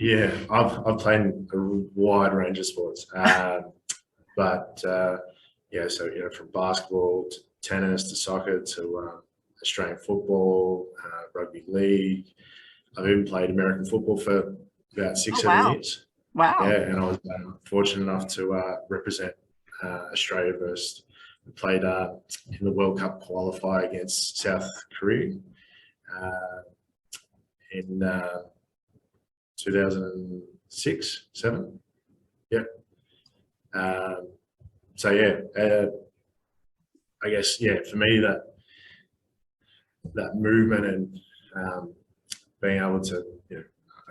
Yeah, I've played a wide range of sports, but yeah, so from basketball to tennis to soccer to Australian football, rugby league. I've even played American football for about Oh, 6, 7 years. Yeah, wow. and I was fortunate enough to represent Australia versus we played in the World Cup qualifier against South Korea uh, in 2006, 7. Yeah. Um, so yeah, I guess for me that movement and being able to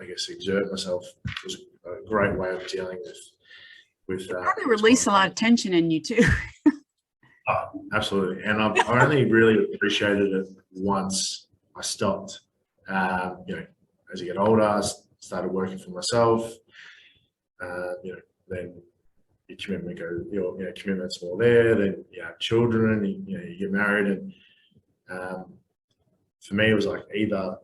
I guess exert myself was a great way of dealing with Probably what's release going a lot of on. tension in you too. Oh, absolutely, and I only really appreciated it once I stopped. As you get older, I started working for myself. Then your commitment goes, your commitment's more there. Then you have children, you get married, and for me, it was like either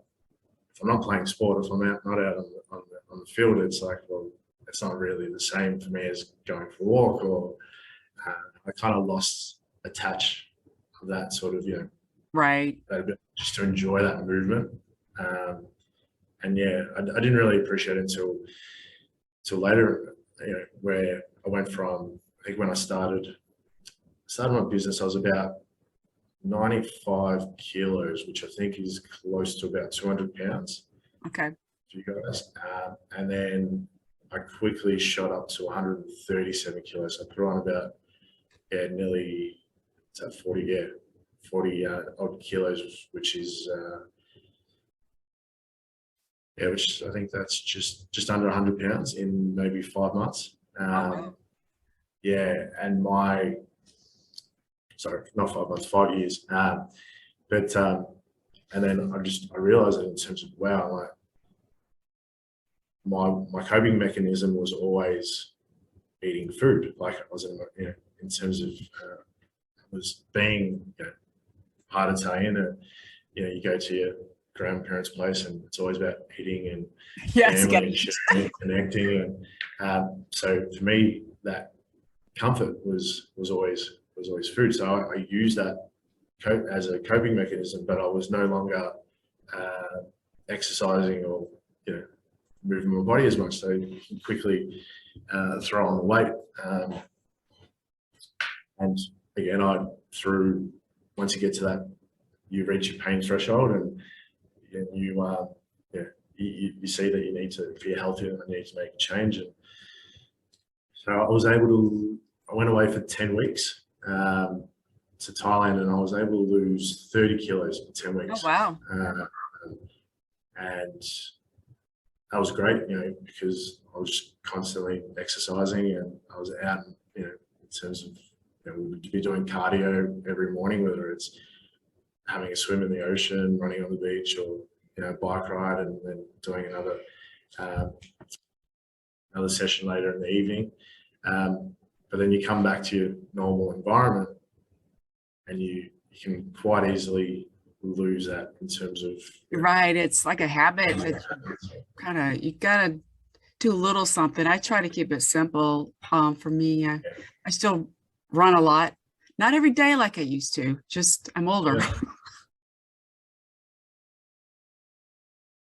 if I'm not playing sport, if I'm not out on the field, it's like, well, it's not really the same for me as going for a walk, or I kind of lost a touch of that sort of, Right. just to enjoy that movement. And yeah, I didn't really appreciate it until later, where I went from, I think when I started my business, I was about 95 kilos, which I think is close to about 200 pounds Okay. for you guys. And then I quickly shot up to 137 kilos. I put on about, nearly, 40 odd kilos, which is, which I think that's just under 100 pounds in maybe 5 months. Oh, wow. Yeah, and sorry, not 5 months, 5 years. But and then I realized that in terms of wow, like my coping mechanism was always eating food. Like I was in terms of was being part Italian, and you go to your grandparents' place and it's always about eating and Yes, family getting and sharing and connecting, and so for me that comfort was always food. So I used that as a coping mechanism, but I was no longer exercising or moving my body as much. So you can quickly throw on the weight, and again, once you get to that, you reach your pain threshold, and you see that you need to be healthy and you need to make a change. And so I went away for 10 weeks to Thailand, and I was able to lose 30 kilos in 10 Oh, weeks. wow. And that was great, because I was constantly exercising, and I was out, in terms of, we would be doing cardio every morning, whether it's having a swim in the ocean, running on the beach, or, bike ride, and then doing another session later in the evening. But then you come back to your normal environment, and you can quite easily lose that in terms of Right. It's like a habit that you gotta do a little something. I try to keep it simple. For me, I still run a lot. Not every day like I used to. Just I'm older. yeah.